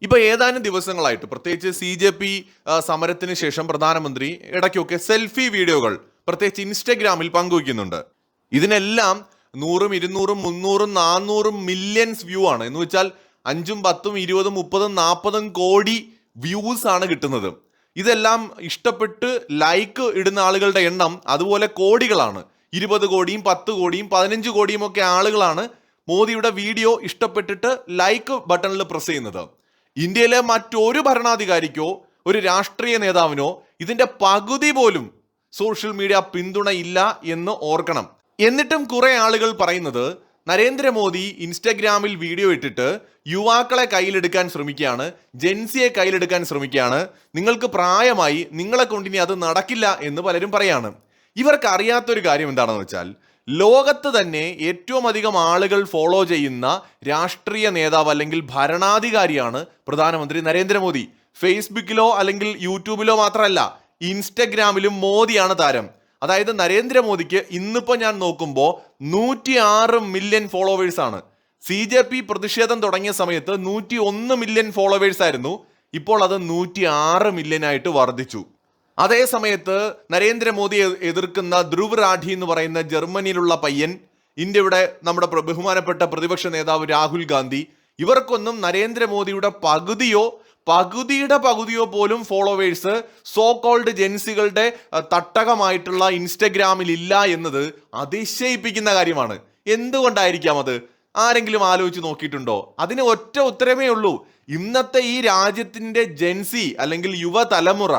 ഇപ്പൊ ഏതാനും ദിവസങ്ങളായിട്ട് പ്രത്യേകിച്ച് CJP സമരത്തിന് ശേഷം പ്രധാനമന്ത്രി ഇടയ്ക്കൊക്കെ സെൽഫി വീഡിയോകൾ പ്രത്യേകിച്ച് ഇൻസ്റ്റഗ്രാമിൽ പങ്കുവയ്ക്കുന്നുണ്ട്. ഇതിനെല്ലാം 100, 200, 300, 400 മില്യൺസ് വ്യൂ ആണ്. എന്ന് വെച്ചാൽ 5, 10, 20, 30, 40 കോടി വ്യൂസ് ആണ് കിട്ടുന്നത്. ഇതെല്ലാം ഇഷ്ടപ്പെട്ട് ലൈക്ക് ഇടുന്ന ആളുകളുടെ എണ്ണം അതുപോലെ കോടികളാണ്. 20 കോടിയും 10 കോടിയും 15 കോടിയും ഒക്കെ ആളുകളാണ് മോദിയുടെ വീഡിയോ ഇഷ്ടപ്പെട്ടിട്ട് ലൈക്ക് ബട്ടണിൽ പ്രസ് ചെയ്യുന്നത്. ഇന്ത്യയിലെ മറ്റൊരു ഭരണാധികാരിക്കോ ഒരു രാഷ്ട്രീയ നേതാവിനോ ഇതിന്റെ പകുതി പോലും സോഷ്യൽ മീഡിയ പിന്തുണ ഇല്ല എന്ന് ഓർക്കണം. എന്നിട്ടും കുറെ ആളുകൾ പറയുന്നത് നരേന്ദ്രമോദി ഇൻസ്റ്റഗ്രാമിൽ വീഡിയോ ഇട്ടിട്ട് യുവാക്കളെ കയ്യിലെടുക്കാൻ ശ്രമിക്കുകയാണ്, ജെൻസിയെ കയ്യിലെടുക്കാൻ ശ്രമിക്കുകയാണ്, നിങ്ങൾക്ക് പ്രായമായി, നിങ്ങളെ കൊണ്ടിനി അത് നടക്കില്ല എന്ന് പലരും പറയാണ്. ഇവർക്ക് അറിയാത്തൊരു കാര്യം എന്താണെന്ന് വെച്ചാൽ ലോകത്ത് തന്നെ ഏറ്റവും അധികം ആളുകൾ ഫോളോ ചെയ്യുന്ന രാഷ്ട്രീയ നേതാവ് അല്ലെങ്കിൽ ഭരണാധികാരിയാണ് പ്രധാനമന്ത്രി നരേന്ദ്രമോദി. ഫേസ്ബുക്കിലോ അല്ലെങ്കിൽ യൂട്യൂബിലോ മാത്രമല്ല, ഇൻസ്റ്റഗ്രാമിലും മോദിയാണ് താരം. അതായത് നരേന്ദ്രമോദിക്ക് ഇന്നിപ്പോ ഞാൻ നോക്കുമ്പോൾ 106 മില്യൺ ഫോളോവേഴ്സ് ആണ്. CJP പ്രതിഷേധം തുടങ്ങിയ സമയത്ത് 101 മില്യൺ ഫോളോവേഴ്സ് ആയിരുന്നു. ഇപ്പോൾ അത് 106 മില്യൺ ആയിട്ട് വർദ്ധിച്ചു. അതേ സമയത്ത് നരേന്ദ്രമോദി എതിർക്കുന്ന ധ്രുവ് റാഠി എന്ന് പറയുന്ന ജർമ്മനിയിലുള്ള പയ്യൻ, ഇന്ത്യയുടെ നമ്മുടെ ബഹുമാനപ്പെട്ട പ്രതിപക്ഷ നേതാവ് രാഹുൽ ഗാന്ധി, ഇവർക്കൊന്നും നരേന്ദ്രമോദിയുടെ പകുതിയുടെ പകുതിയോ പോലും ഫോളോവേഴ്സ് സോ കോൾഡ് ജെൻസികളുടെ തട്ടകമായിട്ടുള്ള ഇൻസ്റ്റഗ്രാമിൽ ഇല്ല എന്നത് അതിശയിപ്പിക്കുന്ന കാര്യമാണ്. എന്തുകൊണ്ടായിരിക്കാം അത്? ആരെങ്കിലും ആലോചിച്ച് നോക്കിയിട്ടുണ്ടോ? അതിന് ഒറ്റ ഉത്തരമേ ഉള്ളൂ. ഇന്നത്തെ ഈ രാജ്യത്തിന്റെ ജെൻസി അല്ലെങ്കിൽ യുവതലമുറ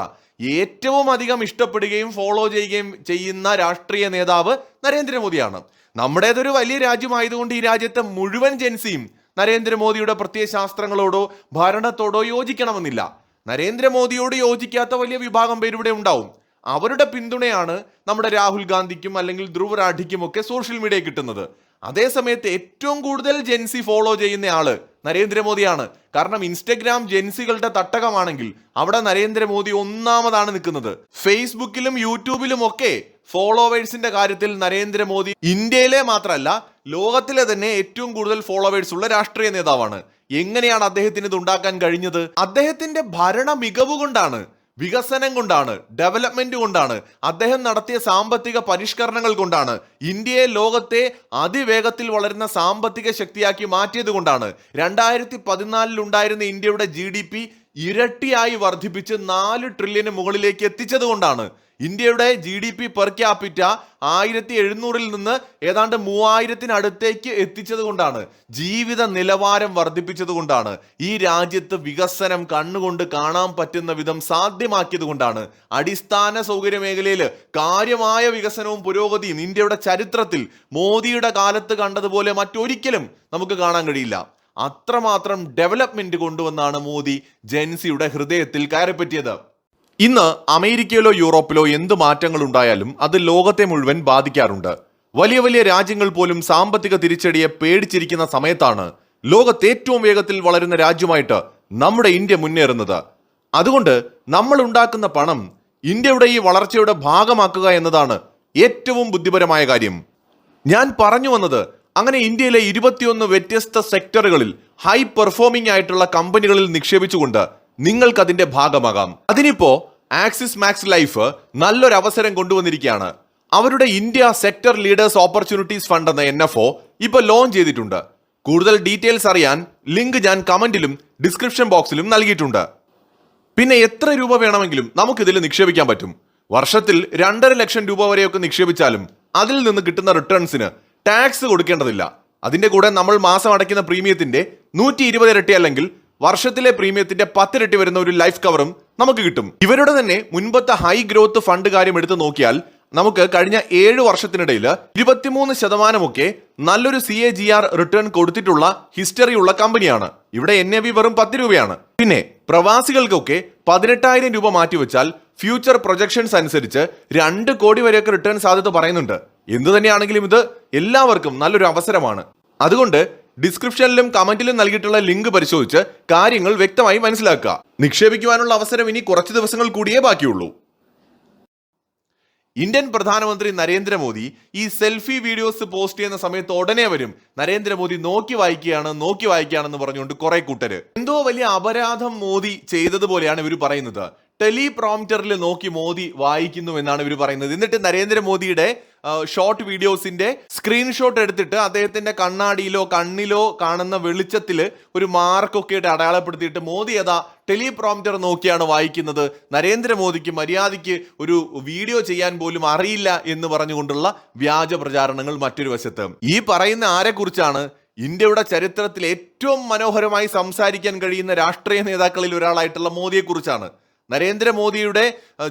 ഏറ്റവും അധികം ഇഷ്ടപ്പെടുകയും ഫോളോ ചെയ്യുകയും ചെയ്യുന്ന രാഷ്ട്രീയ നേതാവ് നരേന്ദ്രമോദിയാണ്. നമ്മുടേതൊരു വലിയ രാജ്യമായതുകൊണ്ട് ഈ രാജ്യത്തെ മുഴുവൻ ജെൻസിയും നരേന്ദ്രമോദിയുടെ പ്രത്യയശാസ്ത്രങ്ങളോടോ ഭരണത്തോടോ യോജിക്കണമെന്നില്ല. നരേന്ദ്രമോദിയോട് യോജിക്കാത്ത വലിയ വിഭാഗം പേരിവിടെ ഉണ്ടാവും. അവരുടെ പിന്തുണയാണ് നമ്മുടെ രാഹുൽ ഗാന്ധിക്കും അല്ലെങ്കിൽ ധ്രുവ് റാഠിക്കും ഒക്കെ സോഷ്യൽ മീഡിയ കിട്ടുന്നത്. അതേസമയത്ത് ഏറ്റവും കൂടുതൽ ജെൻസി ഫോളോ ചെയ്യുന്ന ആള് നരേന്ദ്രമോദിയാണ്. കാരണം ഇൻസ്റ്റഗ്രാം ജെൻസികളുടെ തട്ടകമാണെങ്കിൽ അവിടെ നരേന്ദ്രമോദി ഒന്നാമതാണ് നിൽക്കുന്നത്. ഫേസ്ബുക്കിലും യൂട്യൂബിലും ഒക്കെ ഫോളോവേഴ്സിന്റെ കാര്യത്തിൽ നരേന്ദ്രമോദി ഇന്ത്യയിലെ മാത്രമല്ല ലോകത്തിലെ തന്നെ ഏറ്റവും കൂടുതൽ ഫോളോവേഴ്സ് ഉള്ള രാഷ്ട്രീയ നേതാവാണ്. എങ്ങനെയാണ് അദ്ദേഹത്തിന് ഇത് ഉണ്ടാക്കാൻ കഴിഞ്ഞത്? അദ്ദേഹത്തിന്റെ ഭരണ മികവ് കൊണ്ടാണ്, വികസനം കൊണ്ടാണ്, ഡെവലപ്മെന്റ് കൊണ്ടാണ്, അദ്ദേഹം നടത്തിയ സാമ്പത്തിക പരിഷ്കരണങ്ങൾ കൊണ്ടാണ്, ഇന്ത്യയെ ലോകത്തെ അതിവേഗത്തിൽ വളരുന്ന സാമ്പത്തിക ശക്തിയാക്കി മാറ്റിയത് കൊണ്ടാണ്. 2014 ഉണ്ടായിരുന്ന ഇന്ത്യയുടെ GDP ഇരട്ടിയായി വർദ്ധിപ്പിച്ച് 4 ട്രില്യന് മുകളിലേക്ക് എത്തിച്ചത് കൊണ്ടാണ്. ഇന്ത്യയുടെ GDP പെർ ക്യാപിറ്റ 1700 നിന്ന് ഏതാണ്ട് 3000 എത്തിച്ചത് കൊണ്ടാണ്. ജീവിത നിലവാരം വർദ്ധിപ്പിച്ചത് കൊണ്ടാണ്. ഈ രാജ്യത്ത് വികസനം കണ്ണുകൊണ്ട് കാണാൻ പറ്റുന്ന വിധം സാധ്യമാക്കിയത് കൊണ്ടാണ്. അടിസ്ഥാന സൗകര്യ മേഖലയിൽ കാര്യമായ വികസനവും പുരോഗതിയും ഇന്ത്യയുടെ ചരിത്രത്തിൽ മോദിയുടെ കാലത്ത് കണ്ടതുപോലെ മറ്റൊരിക്കലും നമുക്ക് കാണാൻ കഴിയില്ല. അത്രമാത്രം ഡെവലപ്മെന്റ് കൊണ്ടുവന്നാണ് മോദി ജെൻസിയുടെ ഹൃദയത്തിൽ കയറിപ്പറ്റിയത്. ഇന്ന് അമേരിക്കയിലോ യൂറോപ്പിലോ എന്ത് മാറ്റങ്ങൾ ഉണ്ടായാലും അത് ലോകത്തെ മുഴുവൻ ബാധിക്കാറുണ്ട്. വലിയ വലിയ രാജ്യങ്ങൾ പോലും സാമ്പത്തിക തിരിച്ചടിയെ പേടിച്ചിരിക്കുന്ന സമയത്താണ് ലോകത്ത് ഏറ്റവും വേഗത്തിൽ വളരുന്ന രാജ്യമായിട്ട് നമ്മുടെ ഇന്ത്യ മുന്നേറുന്നത്. അതുകൊണ്ട് നമ്മൾ ഉണ്ടാക്കുന്ന പണം ഇന്ത്യയുടെ ഈ വളർച്ചയുടെ ഭാഗമാക്കുക എന്നതാണ് ഏറ്റവും ബുദ്ധിപരമായ കാര്യം. ഞാൻ പറഞ്ഞു വന്നത്, അങ്ങനെ ഇന്ത്യയിലെ 21 വ്യത്യസ്ത സെക്ടറുകളിൽ ഹൈ പെർഫോമിംഗ് ആയിട്ടുള്ള കമ്പനികളിൽ നിക്ഷേപിച്ചുകൊണ്ട് നിങ്ങൾക്ക് അതിന്റെ ഭാഗമാകാം. അതിനിപ്പോ ആക്സിസ് മാക്സ് ലൈഫ് നല്ലൊരു അവസരം കൊണ്ടുവന്നിരിക്കുകയാണ്. അവരുടെ India sector leaders opportunities fund എന്ന NFO ഇപ്പൊ ലോഞ്ച് ചെയ്തിട്ടുണ്ട്. കൂടുതൽ ഡീറ്റെയിൽസ് അറിയാൻ ലിങ്ക് ഞാൻ കമന്റിലും ഡിസ്ക്രിപ്ഷൻ ബോക്സിലും നൽകിയിട്ടുണ്ട്. പിന്നെ എത്ര രൂപ വേണമെങ്കിലും നമുക്കിതിൽ നിക്ഷേപിക്കാൻ പറ്റും. വർഷത്തിൽ 2.5 ലക്ഷം രൂപ വരെയൊക്കെ നിക്ഷേപിച്ചാലും അതിൽ നിന്ന് കിട്ടുന്ന റിട്ടേൺസിന് ടാക്സ് കൊടുക്കേണ്ടതില്ല. അതിന്റെ കൂടെ നമ്മൾ മാസം അടയ്ക്കുന്ന പ്രീമിയത്തിന്റെ 120 ഇരട്ടി അല്ലെങ്കിൽ വർഷത്തിലെ പ്രീമിയത്തിന്റെ 10 ഇരട്ടി വരുന്ന ഒരു ലൈഫ് കവറും നമുക്ക് കിട്ടും. ഇവരുടെ തന്നെ മുൻപത്തെ ഹൈ ഗ്രോത്ത് ഫണ്ട് കാര്യം എടുത്ത് നോക്കിയാൽ നമുക്ക് കഴിഞ്ഞ 7 വർഷത്തിനിടയിൽ 23% നല്ലൊരു CAGR റിട്ടേൺ കൊടുത്തിട്ടുള്ള ഹിസ്റ്ററി ഉള്ള കമ്പനിയാണ്. ഇവിടെ NAV വെറും 10 രൂപയാണ്. പിന്നെ പ്രവാസികൾക്കൊക്കെ 18,000 രൂപ മാറ്റിവെച്ചാൽ ഫ്യൂച്ചർ പ്രൊജക്ഷൻസ് അനുസരിച്ച് 2 കോടി വരെയൊക്കെ റിട്ടേൺ സാധ്യത പറയുന്നുണ്ട്. എന്തു തന്നെയാണെങ്കിലും ഇത് എല്ലാവർക്കും നല്ലൊരു അവസരമാണ്. അതുകൊണ്ട് ഡിസ്ക്രിപ്ഷനിലും കമന്റിലും നൽകിയിട്ടുള്ള ലിങ്ക് പരിശോധിച്ച് കാര്യങ്ങൾ വ്യക്തമായി മനസ്സിലാക്കുക. നിക്ഷേപിക്കുവാനുള്ള അവസരം ഇനി കുറച്ച് ദിവസങ്ങൾ കൂടിയേ ബാക്കിയുള്ളൂ. ഇന്ത്യൻ പ്രധാനമന്ത്രി നരേന്ദ്രമോദി ഈ സെൽഫി വീഡിയോസ് പോസ്റ്റ് ചെയ്യുന്ന സമയത്ത് ഉടനെ വരും നരേന്ദ്രമോദി നോക്കി വായിക്കുകയാണെന്ന് പറഞ്ഞുകൊണ്ട് കുറെ കൂട്ടര് എന്തോ വലിയ അപരാധം മോദി ചെയ്തതുപോലെയാണ് ഇവർ പറയുന്നത്. ടെലിപ്രോംപ്റ്ററിൽ നോക്കി മോദി വായിക്കുന്നു എന്നാണ് ഇവർ പറയുന്നത്. എന്നിട്ട് നരേന്ദ്രമോദിയുടെ ഷോർട്ട് വീഡിയോസിന്റെ സ്ക്രീൻഷോട്ട് എടുത്തിട്ട് അദ്ദേഹത്തിന്റെ കണ്ണാടിയിലോ കണ്ണിലോ കാണുന്ന വെളിച്ചത്തിൽ ഒരു മാർക്കൊക്കെ ഇട്ട് അടയാളപ്പെടുത്തിയിട്ട് മോദി അതാ ടെലിപ്രോംപ്റ്റർ നോക്കിയാണ് വായിക്കുന്നത്, നരേന്ദ്രമോദിക്ക് മര്യാദയ്ക്ക് ഒരു വീഡിയോ ചെയ്യാൻ പോലും അറിയില്ല എന്ന് പറഞ്ഞുകൊണ്ടുള്ള വ്യാജ പ്രചാരണങ്ങൾ മറ്റൊരു വശത്ത്. ഈ പറയുന്ന ആരെക്കുറിച്ചാണ്? ഇന്ത്യയുടെ ചരിത്രത്തിൽ ഏറ്റവും മനോഹരമായി സംസാരിക്കാൻ കഴിയുന്ന രാഷ്ട്രീയ നേതാക്കളിൽ ഒരാളായിട്ടുള്ള മോദിയെക്കുറിച്ചാണ്. നരേന്ദ്രമോദിയുടെ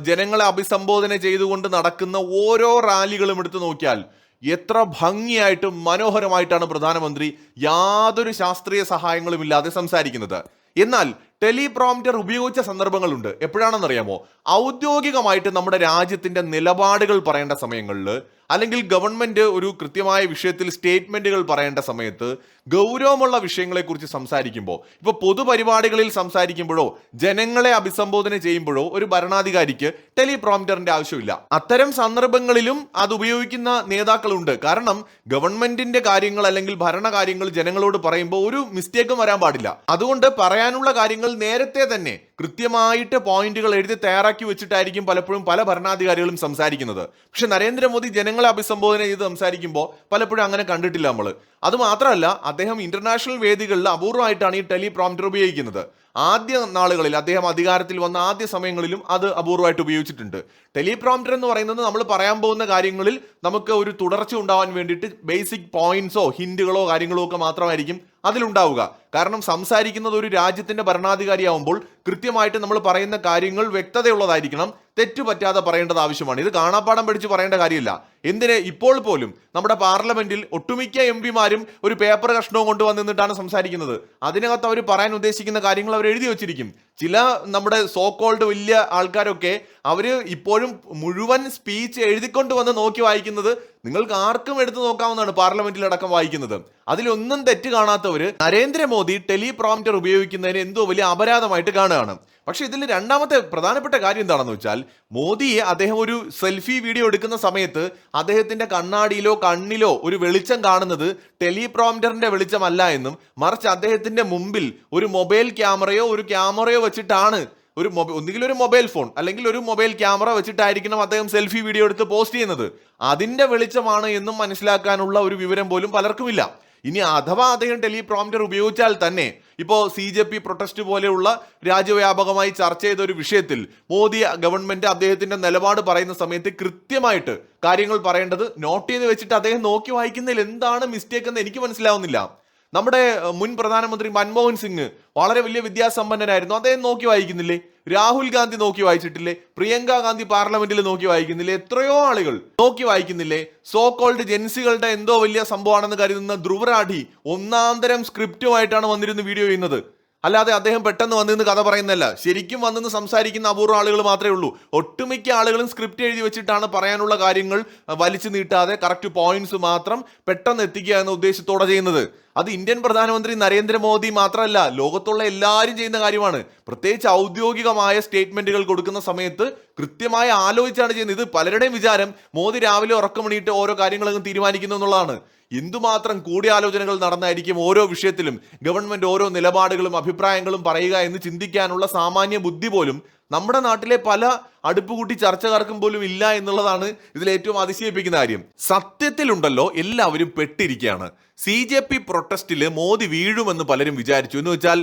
ജനങ്ങളെ അഭിസംബോധന ചെയ്തുകൊണ്ട് നടക്കുന്ന ഓരോ റാലികളും എടുത്തു നോക്കിയാൽ എത്ര ഭംഗിയായിട്ടും മനോഹരമായിട്ടാണ് പ്രധാനമന്ത്രി യാതൊരു ശാസ്ത്രീയ സഹായങ്ങളും ഇല്ലാതെ സംസാരിക്കുന്നത്. എന്നാൽ ടെലിപ്രോംപ്റ്റർ ഉപയോഗിച്ച സന്ദർഭങ്ങളുണ്ട്. എപ്പോഴാണെന്നറിയാമോ? ഔദ്യോഗികമായിട്ട് നമ്മുടെ രാജ്യത്തിന്റെ നിലപാടുകൾ പറയേണ്ട സമയങ്ങളിൽ, അല്ലെങ്കിൽ ഗവൺമെന്റ് ഒരു കൃത്യമായ വിഷയത്തിൽ സ്റ്റേറ്റ്മെന്റുകൾ പറയേണ്ട സമയത്ത്, ഗൗരവമുള്ള വിഷയങ്ങളെക്കുറിച്ച് സംസാരിക്കുമ്പോൾ, ഇപ്പോൾ പൊതുപരിപാടികളിൽ സംസാരിക്കുമ്പോഴോ ജനങ്ങളെ അഭിസംബോധന ചെയ്യുമ്പോഴോ ഒരു ഭരണാധികാരിക്ക് ടെലിപ്രോംപ്റ്ററിന്റെ ആവശ്യമില്ല. അത്തരം സന്ദർഭങ്ങളിലും അത് ഉപയോഗിക്കുന്ന നേതാക്കളുണ്ട്. കാരണം ഗവൺമെന്റിന്റെ കാര്യങ്ങൾ അല്ലെങ്കിൽ ഭരണകാര്യങ്ങൾ ജനങ്ങളോട് പറയുമ്പോൾ ഒരു മിസ്റ്റേക്കും വരാൻ പാടില്ല. അതുകൊണ്ട് പറയാനുള്ള കാര്യങ്ങൾ നേരത്തെ തന്നെ കൃത്യമായിട്ട് പോയിന്റുകൾ എഴുതി തയ്യാറാക്കി വെച്ചിട്ടായിരിക്കും പലപ്പോഴും പല ഭരണാധികാരികളും സംസാരിക്കുന്നത്. പക്ഷെ നരേന്ദ്രമോദി ജനങ്ങളെ അഭിസംബോധന ചെയ്ത് സംസാരിക്കുമ്പോൾ പലപ്പോഴും അങ്ങനെ കണ്ടിട്ടില്ല നമ്മൾ. അത് മാത്രമല്ല, അദ്ദേഹം ഇന്റർനാഷണൽ വേദികളിൽ അപൂർവമായിട്ടാണ് ഈ ടെലിപ്രോംപ്റ്റർ ഉപയോഗിക്കുന്നത്. ആദ്യ നാളുകളിൽ അദ്ദേഹം അധികാരത്തിൽ വന്ന ആദ്യ സമയങ്ങളിലും അത് അപൂർവമായിട്ട് ഉപയോഗിച്ചിട്ടുണ്ട്. ടെലിപ്രോംപ്റ്റർ എന്ന് പറയുന്നത് നമ്മൾ പറയാൻ പോകുന്ന കാര്യങ്ങളിൽ നമുക്ക് ഒരു തുടർച്ച ഉണ്ടാവാൻ വേണ്ടിയിട്ട് ബേസിക് പോയിന്റ്സോ ഹിന്റുകളോ കാര്യങ്ങളോ ഒക്കെ മാത്രമായിരിക്കും അതിലുണ്ടാവുക. കാരണം സംസാരിക്കുന്നത് ഒരു രാജ്യത്തിന്റെ ഭരണാധികാരിയാവുമ്പോൾ കൃത്യമായിട്ട് നമ്മൾ പറയുന്ന കാര്യങ്ങൾ വ്യക്തതയുള്ളതായിരിക്കണം, തെറ്റുപറ്റാതെ പറയേണ്ടത് ആവശ്യമാണ്. ഇത് കാണാപ്പാടം പഠിച്ച് പറയേണ്ട കാര്യമില്ല. എന്തിന്, ഇപ്പോൾ പോലും നമ്മുടെ പാർലമെന്റിൽ ഒട്ടുമിക്ക എം പിമാരും ഒരു പേപ്പർ കഷ്ണവും കൊണ്ടുവന്നിട്ടാണ് സംസാരിക്കുന്നത്. അതിനകത്ത് അവർ പറയാൻ ഉദ്ദേശിക്കുന്ന കാര്യങ്ങൾ അവർ എഴുതി വെച്ചിരിക്കും. ചില നമ്മുടെ സോ കോൾഡ് വലിയ ആൾക്കാരൊക്കെ അവര് ഇപ്പോഴും മുഴുവൻ സ്പീച്ച് എഴുതിക്കൊണ്ട് വന്ന് നോക്കി വായിക്കുന്നത് നിങ്ങൾക്ക് ആർക്കും എടുത്തു നോക്കാവുന്നതാണ്. പാർലമെന്റിലടക്കം വായിക്കുന്നത്. അതിലൊന്നും തെറ്റ് കാണാത്തവര് നരേന്ദ്രമോദി ടെലിപ്രോംപ്റ്റർ ഉപയോഗിക്കുന്നതിന് എന്തോ വലിയ അപരാധമായിട്ട് കാണുകയാണ്. പക്ഷെ ഇതിൽ രണ്ടാമത്തെ പ്രധാനപ്പെട്ട കാര്യം എന്താണെന്ന് വെച്ചാൽ, മോദിയെ അദ്ദേഹം ഒരു സെൽഫി വീഡിയോ എടുക്കുന്ന സമയത്ത് അദ്ദേഹത്തിന്റെ കണ്ണാടിയിലോ കണ്ണിലോ ഒരു വെളിച്ചം കാണുന്നത് ടെലിപ്രോംപ്റ്ററിന്റെ വെളിച്ചമല്ല എന്നും, മറിച്ച് അദ്ദേഹത്തിന്റെ മുമ്പിൽ ഒരു മൊബൈൽ ക്യാമറയോ വെച്ചിട്ടാണ്, ഒന്നുകിൽ ഒരു മൊബൈൽ ഫോൺ അല്ലെങ്കിൽ ഒരു മൊബൈൽ ക്യാമറ വെച്ചിട്ടായിരിക്കണം അദ്ദേഹം സെൽഫി വീഡിയോ എടുത്ത് പോസ്റ്റ് ചെയ്യുന്നത്. അതിന്റെ വെളിച്ചമാണ് എന്നും മനസ്സിലാക്കാനുള്ള ഒരു വിവരം പോലും പലർക്കുമില്ല. ഇനി അഥവാ അദ്ദേഹം ടെലിപ്രോംപ്റ്റർ ഉപയോഗിച്ചാൽ തന്നെ ഇപ്പോൾ CJP പ്രൊട്ടസ്റ്റ് പോലെയുള്ള രാജ്യവ്യാപകമായി ചർച്ച ചെയ്ത ഒരു വിഷയത്തിൽ മോദി ഗവൺമെന്റ് അദ്ദേഹത്തിന്റെ നിലപാട് പറയുന്ന സമയത്ത് കൃത്യമായിട്ട് കാര്യങ്ങൾ പറയേണ്ടത് നോട്ട് ചെയ്ത് വെച്ചിട്ട് അദ്ദേഹം നോക്കി വായിക്കുന്നതിൽ എന്താണ് മിസ്റ്റേക്ക് എന്ന് എനിക്ക് മനസ്സിലാവുന്നില്ല. നമ്മുടെ മുൻ പ്രധാനമന്ത്രി മൻമോഹൻ സിംഗ് വളരെ വലിയ വിദ്യാസമ്പന്നനായിരുന്നു, അദ്ദേഹം നോക്കി വായിക്കുന്നില്ലേ? രാഹുൽ ഗാന്ധി നോക്കി വായിച്ചിട്ടില്ലേ? പ്രിയങ്ക ഗാന്ധി പാർലമെന്റിൽ നോക്കി വായിക്കുന്നില്ലേ? എത്രയോ ആളുകൾ നോക്കി വായിക്കുന്നില്ലേ? സോ കോൾഡ് ജെൻസികളുടെ എന്തോ വലിയ സംഭവമാണെന്ന് കരുതുന്ന ധ്രുവ് റാഠി ഒന്നാന്തരം സ്ക്രിപ്റ്റുമായിട്ടാണ് വന്നിരുന്ന് വീഡിയോ ചെയ്യുന്നത്. അല്ലാതെ അദ്ദേഹം പെട്ടെന്ന് വന്നിരുന്ന് കഥ പറയുന്നതല്ല. ശരിക്കും വന്നിന്ന് സംസാരിക്കുന്ന അപൂർവ ആളുകൾ മാത്രമേ ഉള്ളൂ. ഒട്ടുമിക്ക ആളുകളും സ്ക്രിപ്റ്റ് എഴുതി വെച്ചിട്ടാണ് പറയാനുള്ള കാര്യങ്ങൾ വലിച്ചു നീട്ടാതെ കറക്റ്റ് പോയിന്റ്സ് മാത്രം പെട്ടെന്ന് എത്തിക്കുക എന്ന ഉദ്ദേശത്തോടെ ചെയ്യുന്നത്. അത് ഇന്ത്യൻ പ്രധാനമന്ത്രി നരേന്ദ്രമോദി മാത്രമല്ല, ലോകത്തുള്ള എല്ലാവരും ചെയ്യുന്ന കാര്യമാണ്. പ്രത്യേകിച്ച് ഔദ്യോഗികമായ സ്റ്റേറ്റ്മെന്റുകൾ കൊടുക്കുന്ന സമയത്ത് കൃത്യമായി ആലോചിച്ചാണ് ചെയ്യുന്നത്. ഇത് പലരുടെയും വിചാരം മോദി രാവിലെ ഉറക്കമണിയിട്ട് ഓരോ കാര്യങ്ങളങ്ങ് തീരുമാനിക്കുന്നു എന്നുള്ളതാണ്. എന്തുമാത്രം കൂടിയാലോചനകൾ നടന്നായിരിക്കും ഓരോ വിഷയത്തിലും ഗവൺമെന്റ് ഓരോ നിലപാടുകളും അഭിപ്രായങ്ങളും പറയുക എന്ന് ചിന്തിക്കാനുള്ള സാമാന്യ ബുദ്ധി പോലും നമ്മുടെ നാട്ടിലെ പല അടുപ്പുകൂട്ടി ചർച്ചകാർക്കും പോലും ഇല്ല എന്നുള്ളതാണ് ഇതിൽ ഏറ്റവും അതിശയിപ്പിക്കുന്ന കാര്യം. സത്യത്തിലുണ്ടല്ലോ എല്ലാവരും പെട്ടിരിക്കുകയാണ്. CJP പ്രൊട്ടസ്റ്റില് മോദി വീഴുമെന്ന് പലരും വിചാരിച്ചു. എന്ന് വെച്ചാൽ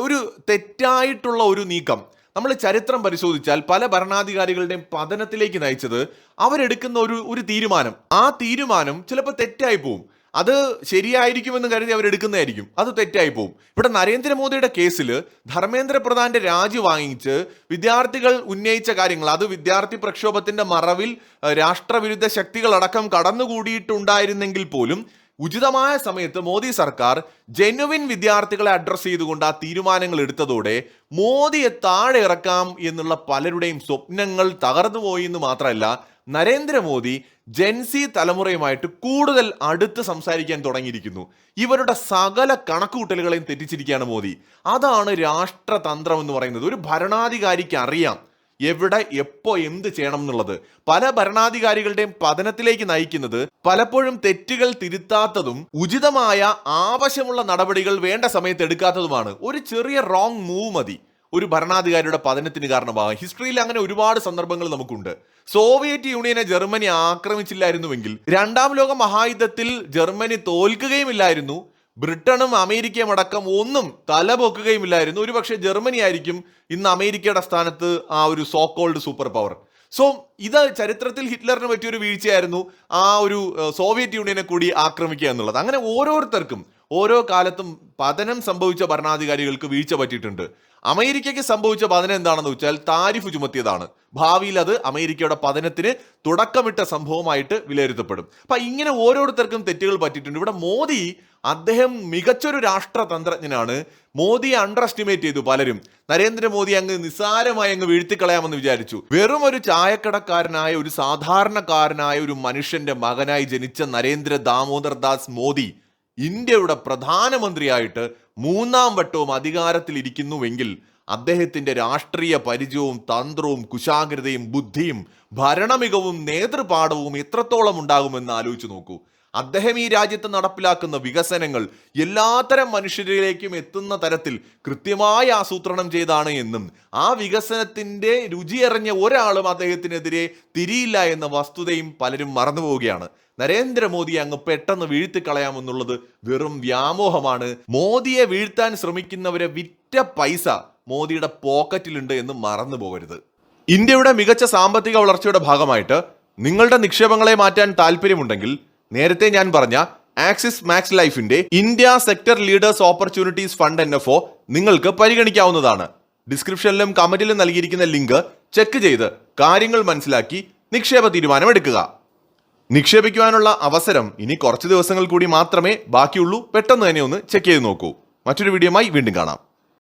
ഒരു തെറ്റായിട്ടുള്ള ഒരു നീക്കം. നമ്മൾ ചരിത്രം പരിശോധിച്ചാൽ പല ഭരണാധികാരികളുടെയും പതനത്തിലേക്ക് നയിച്ചത് അവരെടുക്കുന്ന ഒരു തീരുമാനം. ആ തീരുമാനം ചിലപ്പോൾ തെറ്റായി പോവും. അത് ശരിയായിരിക്കുമെന്ന് കരുതി അവരെടുക്കുന്നതായിരിക്കും, അത് തെറ്റായി പോവും. ഇവിടെ നരേന്ദ്രമോദിയുടെ കേസിൽ ധർമ്മേന്ദ്ര പ്രധാന്റെ രാജി വാങ്ങിച്ച് വിദ്യാർത്ഥികൾ ഉന്നയിച്ച കാര്യങ്ങൾ, അത് വിദ്യാർത്ഥി പ്രക്ഷോഭത്തിന്റെ മറവിൽ രാഷ്ട്രവിരുദ്ധ ശക്തികളടക്കം കടന്നുകൂടിയിട്ടുണ്ടായിരുന്നെങ്കിൽ പോലും ഉചിതമായ സമയത്ത് മോദി സർക്കാർ ജെനുവിൻ വിദ്യാർത്ഥികളെ അഡ്രസ് ചെയ്തുകൊണ്ട് ആ തീരുമാനങ്ങൾ എടുത്തതോടെ മോദിയെ താഴെ ഇറക്കാം എന്നുള്ള പലരുടെയും സ്വപ്നങ്ങൾ തകർന്നുപോയി എന്ന് മാത്രമല്ല, നരേന്ദ്രമോദി ജെൻസി തലമുറയുമായിട്ട് കൂടുതൽ അടുത്ത് സംസാരിക്കാൻ തുടങ്ങിയിരിക്കുന്നു. ഇവരുടെ സകല കണക്കുകൂട്ടലുകളെയും തെറ്റിച്ചിരിക്കുകയാണ് മോദി. അതാണ് രാഷ്ട്രതന്ത്രം എന്ന് പറയുന്നത്. ഒരു ഭരണാധികാരിക്ക് അറിയാം എവിടെ എപ്പോ എന്ത് ചെയ്യണം എന്നുള്ളത്. പല ഭരണാധികാരികളുടെയും പതനത്തിലേക്ക് നയിക്കുന്നത് പലപ്പോഴും തെറ്റുകൾ തിരുത്താത്തതും ഉചിതമായ ആവശ്യമുള്ള നടപടികൾ വേണ്ട സമയത്ത് എടുക്കാത്തതുമാണ്. ഒരു ചെറിയ റോങ് മൂവ് മതി ഒരു ഭരണാധികാരിയുടെ പതനത്തിന് കാരണമാകും. ഹിസ്റ്ററിയിൽ അങ്ങനെ ഒരുപാട് സന്ദർഭങ്ങൾ നമുക്കുണ്ട്. സോവിയറ്റ് യൂണിയനെ ജർമ്മനി ആക്രമിച്ചില്ലായിരുന്നുവെങ്കിൽ രണ്ടാം ലോക മഹായുദ്ധത്തിൽ ജർമ്മനി തോൽക്കുകയുമില്ലായിരുന്നു. ബ്രിട്ടനും അമേരിക്കയും അടക്കം ഒന്നും തലപൊക്കുകയുമില്ലായിരുന്നു. ഒരുപക്ഷെ ജർമ്മനി ആയിരിക്കും ഇന്ന് അമേരിക്കയുടെ സ്ഥാനത്ത് ആ ഒരു so called super power. So ഇത് ചരിത്രത്തിൽ ഹിറ്റ്ലറിന് പറ്റിയൊരു വീഴ്ചയായിരുന്നു ആ ഒരു സോവിയറ്റ് യൂണിയനെ കൂടി ആക്രമിക്കുക എന്നുള്ളത്. അങ്ങനെ ഓരോരുത്തർക്കും ഓരോ കാലത്തും പതനം സംഭവിച്ച ഭരണാധികാരികൾക്ക് വീഴ്ച പറ്റിയിട്ടുണ്ട്. അമേരിക്കയ്ക്ക് സംഭവിച്ച പതനം എന്താണെന്ന് വെച്ചാൽ താരിഫ് ചുമത്തിയതാണ്. ഭാവിയിൽ അത് അമേരിക്കയുടെ പതനത്തിന് തുടക്കമിട്ട സംഭവമായിട്ട് വിലയിരുത്തപ്പെടും. അപ്പൊ ഇങ്ങനെ ഓരോരുത്തർക്കും തെറ്റുകൾ പറ്റിയിട്ടുണ്ട്. ഇവിടെ മോദി അദ്ദേഹം മികച്ചൊരു രാഷ്ട്രതന്ത്രജ്ഞനാണ്. മോദിയെ അണ്ടർ എസ്റ്റിമേറ്റ് ചെയ്തു പലരും. നരേന്ദ്രമോദി അങ്ങ് നിസ്സാരമായി അങ്ങ് വീഴ്ത്തിക്കളയാമെന്ന് വിചാരിച്ചു. വെറും ഒരു ചായക്കടക്കാരനായ ഒരു സാധാരണക്കാരനായ ഒരു മനുഷ്യന്റെ മകനായി ജനിച്ച നരേന്ദ്ര ദാമോദർ ദാസ് മോദി ഇന്ത്യയുടെ പ്രധാനമന്ത്രിയായിട്ട് 3ാം വട്ടവും അധികാരത്തിൽ ഇരിക്കുന്നുവെങ്കിൽ അദ്ദേഹത്തിന്റെ രാഷ്ട്രീയ പരിചയവും തന്ത്രവും കുശാഗ്രതയും ബുദ്ധിയും ഭരണമികവും നേതൃപാഠവും എത്രത്തോളം ഉണ്ടാകുമെന്ന് ആലോചിച്ച് നോക്കൂ. അദ്ദേഹം ഈ രാജ്യത്ത് നടപ്പിലാക്കുന്ന വികസനങ്ങൾ എല്ലാത്തരം മനുഷ്യരിലേക്കും എത്തുന്ന തരത്തിൽ കൃത്യമായി ആസൂത്രണം ചെയ്താണ് എന്നും ആ വികസനത്തിന്റെ രുചിയറിഞ്ഞ ഒരാളും അദ്ദേഹത്തിനെതിരെ തിരിയില്ല എന്ന വസ്തുതയും പലരും മറന്നുപോവുകയാണ്. നരേന്ദ്രമോദി അങ്ങ് പെട്ടെന്ന് വീഴ്ത്തിക്കളയാമെന്നുള്ളത് വെറും വ്യാമോഹമാണ്. മോദിയെ വീഴ്ത്താൻ ശ്രമിക്കുന്നവരെ വിറ്റ പൈസ മോദിയുടെ പോക്കറ്റിലുണ്ട് എന്ന് മറന്നു പോകരുത്. ഇന്ത്യയുടെ മികച്ച സാമ്പത്തിക വളർച്ചയുടെ ഭാഗമായിട്ട് നിങ്ങളുടെ നിക്ഷേപങ്ങളെ മാറ്റാൻ താല്പര്യമുണ്ടെങ്കിൽ നേരത്തെ ഞാൻ പറഞ്ഞ ആക്സിസ് മാക്സ് ലൈഫിന്റെ India sector leaders opportunities fund NFO നിങ്ങൾക്ക് പരിഗണിക്കാവുന്നതാണ്. ഡിസ്ക്രിപ്ഷനിലും കമന്റിലും നൽകിയിരിക്കുന്ന ലിങ്ക് ചെക്ക് ചെയ്ത് കാര്യങ്ങൾ മനസ്സിലാക്കി നിക്ഷേപ തീരുമാനം എടുക്കുക. നിക്ഷേപിക്കുവാനുള്ള അവസരം ഇനി കുറച്ച് ദിവസങ്ങൾ കൂടി മാത്രമേ ബാക്കിയുള്ളൂ. പെട്ടെന്ന് തന്നെ ഒന്ന് ചെക്ക് ചെയ്ത് നോക്കൂ. മറ്റൊരു വീഡിയോയുമായി വീണ്ടും കാണാം.